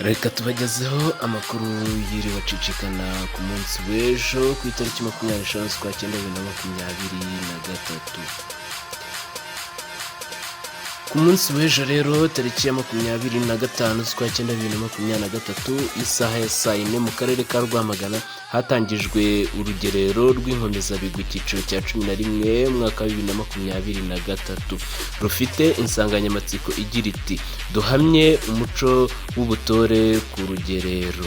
Reka tubagezeho amakuru yiriwe acicikana ku munsi w'ejo ku itariki 25 z'ukwa cyenda 2023. Ku munsi w'ejo rero tariki ya 25 z'ukwa cyenda 2023 isaha ya saa 4 mu karere ka Rwamagana hatangijwe urugerero rw'inkomezabigwi cyiciro cya 11 mwaka wa 2023 rufite insanganyamatsiko igira iti duhamye umuco w'ubutore ku rugerero.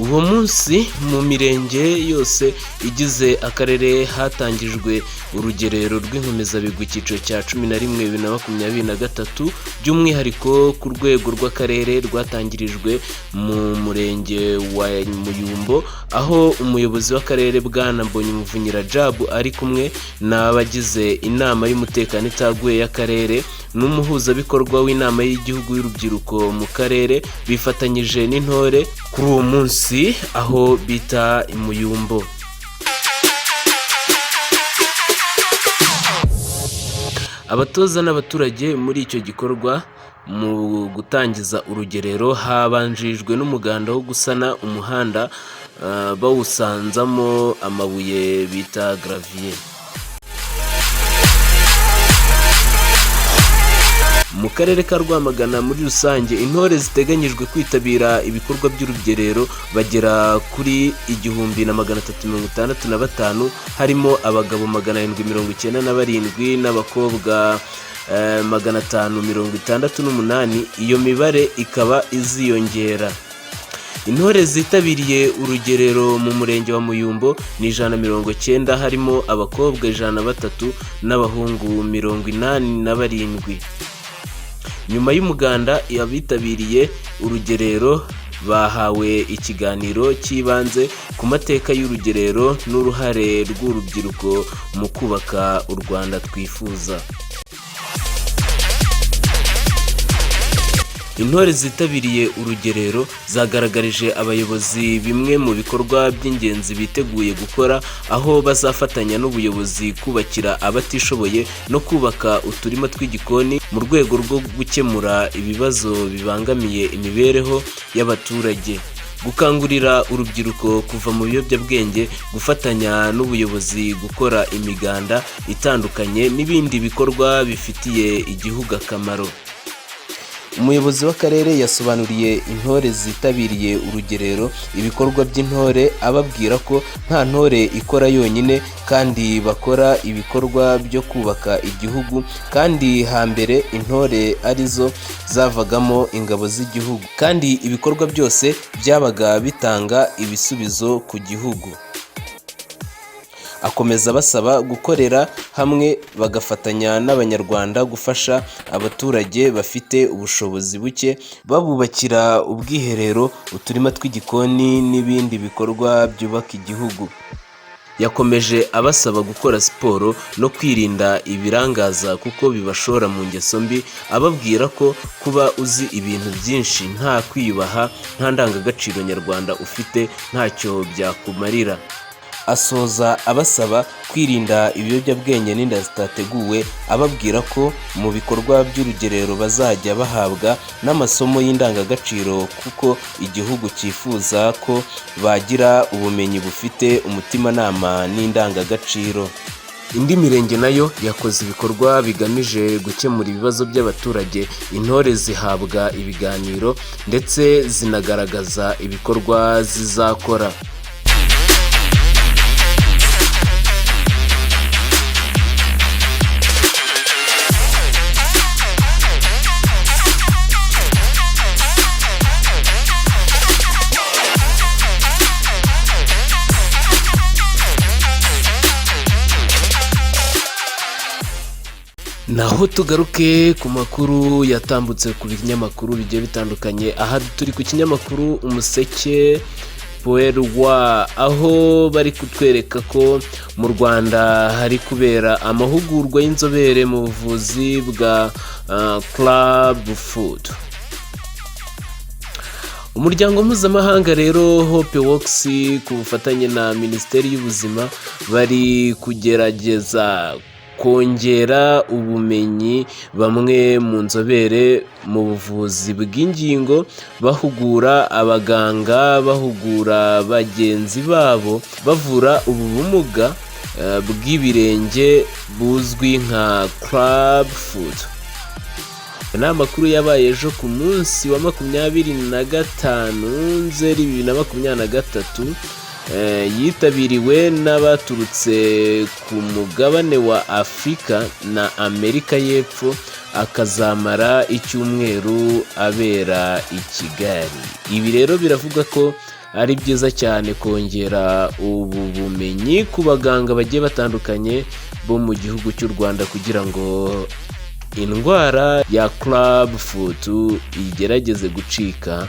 Uwo munsi mu mirenge yose igize akarere hatangijwe urugerero rw'inkomezabigwi cyiciro cya 11 2023 by'umwihariko ku rwego rw'akarere rwatangirijwe mu murenge wa Muyumbo, aho umuyobozi w'akarere Bwana Mbonyumuvunyi Rajab ari kumwe n'abagize inama y'umutekano itaguye y'akarere n'umuhuzabikorwa w'inama y'igihugu y'urubyiruko mu karere bifatanyije n'intore kuri uwo munsi aho bita Muyumbo. Abatoza n'abaturage muri icyo gikorwa mu gutangiza urugerero habanjijwe n'umuganda wo gusana umuhanda bawusanzamo amabuye bita gravier. Mu karere ka Rwamagana muri rusange intore ziteganyijwe kwitabira ibikorwa by'urugerero bagera kuri 1365 harimo abagabo 797 n'abakobwa 568. Iyo mibare ikaba iziyongera. Intore zitabiriye urugerero mu murenge wa Muyumbo ni 190 harimo abakobwa 103 n'abahungu 87. Nyuma y'umuganda abitabiriye urugerero bahawe ikiganiro cy'ibanze ku mateka y'urugerero n'uruhare rw'urubyiruko mu kubaka u Rwanda twifuza. Intore zitabiriye urugerero zagaragarije abayobozi bimwe mu bikorwa by'ingenzi biteguye gukora, aho bazafatanya n'ubuyobozi kubakira abatishoboye no kubaka uturima tw'igikoni mu rwego rwo gukemura ibibazo bibangamiye imibereho y'abaturage, gukangurira urubyiruko kuva mu biyobyabwenge, gufatanya n'ubuyobozi gukora imiganda itandukanye n'ibindi bikorwa bifitiye igihugu akamaro. Umuyobozi w'akarere yasobanuriye intore zitabiriye urugerero ibikorwa by'intore, ababwira ko nta ntore ikora yonyine kandi bakora ibikorwa byo kubaka igihugu, kandi hambere intore arizo zavagamo ingabo z'igihugu kandi ibikorwa byose byabaga bitanga ibisubizo ku gihugu. Akomeza basaba gukorera hamwe bagafatanya n'abanyarwanda gufasha abaturage bafite ubushobozi buke, babubakira ubwiherero, uturima tw'igikoni n'ibindi bikorwa byubaka igihugu. Yakomeje abasaba gukora siporo no kwirinda ibirangaza kuko bibashora mu ngeso mbi, ababwira ko kuba uzi ibintu byinshi nta kwiyubaha, nta ndangagaciro nyarwanda ufite ntacyo byakumarira. Asoza abasaba kwirinda ibiyobyabwenge n'inda zitateguwe, ababwira ko mu bikorwa by'urugerero bazajya bahabwa n'amasomo y'indangagaciro kuko igihugu cyifuza ko bagira ubumenyi bufite umutimanama n'indangagaciro. Indi mirenge nayo yakoze ibikorwa bigamije gukemura ibibazo by'abaturage. Intore zihabwa ibiganiro ndetse zinagaragaza ibikorwa zizakora. Naho tugaruke ku makuru yatambutse ku binyamakuru bigiye bitandukanye. Aha turi ku kinyamakuru Umuseke Poerwa, aho bari kutwereka ko mu Rwanda hari kubera amahugurwa y'inzobere mu buvuzi bwa Club Food. Umuryango mpuzamahanga rero Hope Works ku bufatanye na Minisiteri y'Ubuzima bari kugerageza kongera ubumenyi bamwe mu nzobere mu buvuzi bw'ingingo, bahugura abaganga, bahugura bagenzi babo, bavura ubu bumuga bw'ibirenge buzwi nka Club Food. Ni amakuru yabaye ejo ku munsi wa 25 Nzeri 2023, yitabiriwe n'abaturutse ku mugabane wa Afurika na Amerika y'Epfo, akazamara icyumweru abera i Kigali. Ibi rero biravuga ko ari byiza cyane kongera ubu bumenyi ku baganga bagiye batandukanye bo mu gihugu cy'u Rwanda kugira ngo indwara ya Club Foot igerageze gucika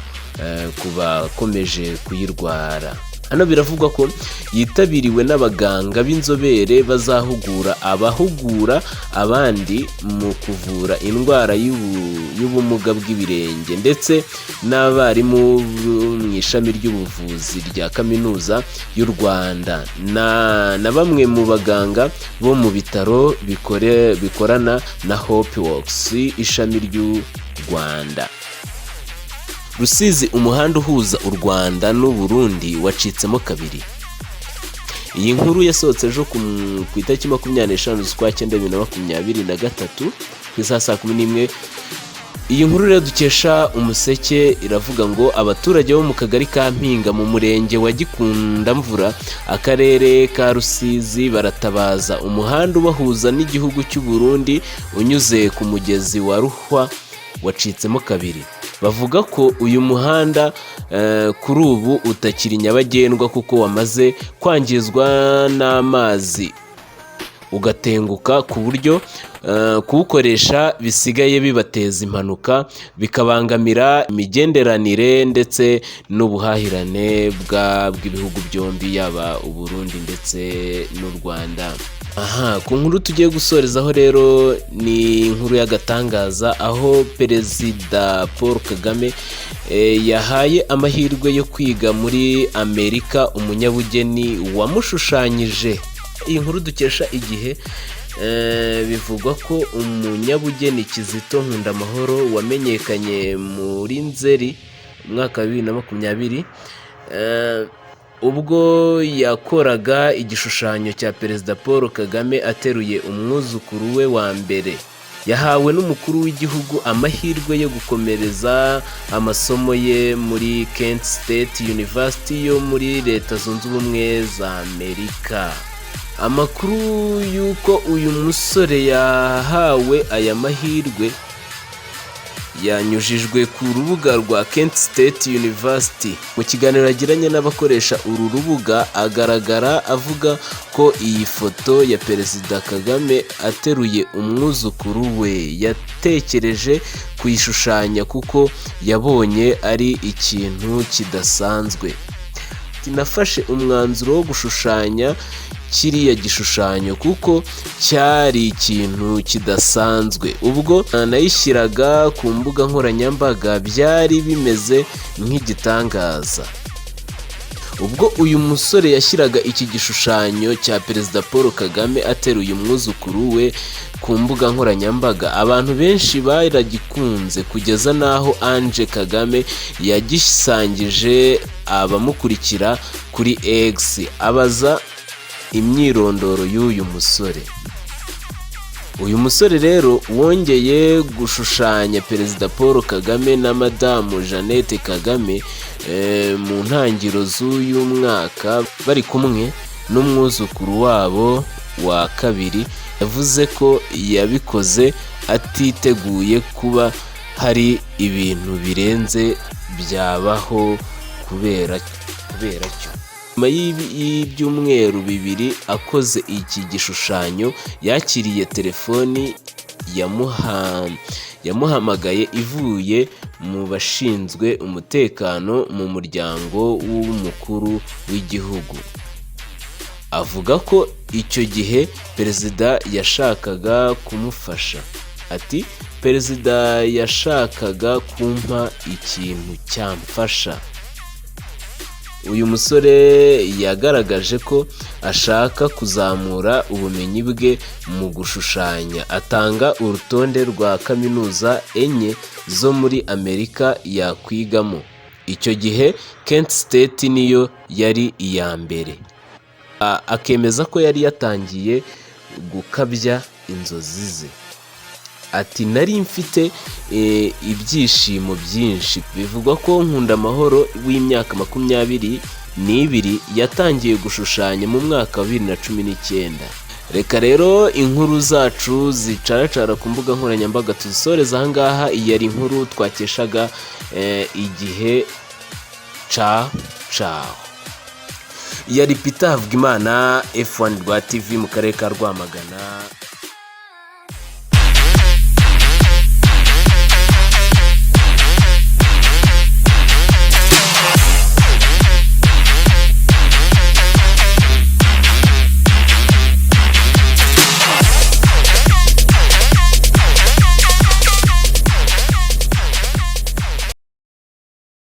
ku bakomeje kuyirwara. Hano biravugwa ko yitabiriwe n'abaganga b'inzobere bazahugura abahugura abandi mu kuvura indwara y'ubumuga bw'ibirenge, ndetse n'abarimu mu ishami ry'ubuvuzi rya Kaminuza y'u Rwanda na bamwe mu baganga bo mu bitaro bikorana na Hope Works ishami ry'u Rwanda. Rusizi, umuhanda uhuza u Rwanda n'u Burundi wacitsemo kabiri. Iyi nkuru yasohotse ejo ku itariki 25 z'ukwa 9 2023 ku isaha saa 11. Iyi nkuru rero dukesha Umuseke iravuga ngo abaturage bo mu kagari ka Mpinga mu murenge wa Gikundamvura akarere ka Rusizi baratabaza umuhanda ubahuza n'igihugu cy'u Burundi unyuze ku mugezi wa Ruhwa wacitsemo kabiri. Bavuga ko uyu muhanda kuri ubu utakiri nyabagendwa kuko wamaze kwangizwa n'amazi ugatenguka, ku buryo kuwukoresha bisigaye bibateza impanuka, bikabangamira imigenderanire ndetse n'ubuhahirane bw'ibihugu byombi, yaba u Burundi ndetse n'u Rwanda. Ku nkuru tugiye gusorezaho rero ni inkuru y'agatangaza, aho Perezida Paul Kagame yahaye amahirwe yo kwiga muri Amerika umunyabugeni wamushushanyije. Iyi nkuru dukesha Igihe, bivugwa ko umunyabugeni Kizito Nkundamahoro wamenyekanye muri Nzeri umwaka wa 2020 ubwo yakoraga igishushanyo cya Perezida Paul Kagame ateruye umwuzukuru we wa mbere, yahawe n'umukuru w'igihugu amahirwe yo gukomereza amasomo ye muri Kent State University yo muri Leta Zunze Ubumwe za Amerika. Amakuru y'uko uyu musore yahawe aya mahirwe yanyujijwe ku rubuga rwa Kent State University. Mu kiganiro yagiranye n'abakoresha uru rubuga, agaragara avuga ko iyi foto ya Perezida Kagame ateruye umwuzukuru we yatekereje kuyishushanya kuko yabonye ari ikintu kidasanzwe. Nafashe umwanzuro wo gushushanya kiriya gishushanyo kuko cyari ikintu kidasanzwe. Ubwo nayishyiraga ku mbuga nkoranyambaga byari bimeze nk'igitangaza. Ubwo uyu musore yashyiraga iki gishushanyo cya Perezida Paul Kagame ateruye umwuzukuru we ku mbuga nkoranyambaga, abantu benshi baragikunze kugeza n'aho Ange Kagame yagisangije abamukurikira kuri X abaza imyirondoro y'uyu musore. Uyu musore rero wongeye gushushanya Perezida Paul Kagame na Madamu Jeannette Kagame mu ntangiriro z'uyu mwaka bari kumwe n'umwuzukuru wabo wa kabiri, yavuze ko yabikoze atiteguye kuba hari ibintu birenze byabaho kubera cyo. Nyuma y'ibyumweru 2 akoze iki gishushanyo, yakiriye telefoni yamuhamagaye ivuye mu bashinzwe umutekano mu muryango w'umukuru w'igihugu. Avuga ko icyo gihe perezida yashakaga kumufasha. Ati perezida yashakaga kumpa ikintu cyamfasha. Uyu musore yagaragaje ko ashaka kuzamura ubumenyi bwe mu gushushanya. Atanga urutonde rwa kaminuza enye zo muri Amerika yakwigamo. Icyo gihe Kent State niyo yari iya mbere. Akemeza ko yari yatangiye gukabya inzozi ze. Ati nari mfite ibyishimo byinshi. Bivugwa ko Nkundamahoro w'imyaka 22 yatangiye gushushanya mu mwaka wa 2019. Reka rero inkuru zacu zicaracara ku mbuga nkoranyambaga tuzisoreza aha ngaha. Iyi yari inkuru twakeshaga igihe. Ciao. Yari Peter Havugimana, F1 rwa TV mu karere ka Rwamagana.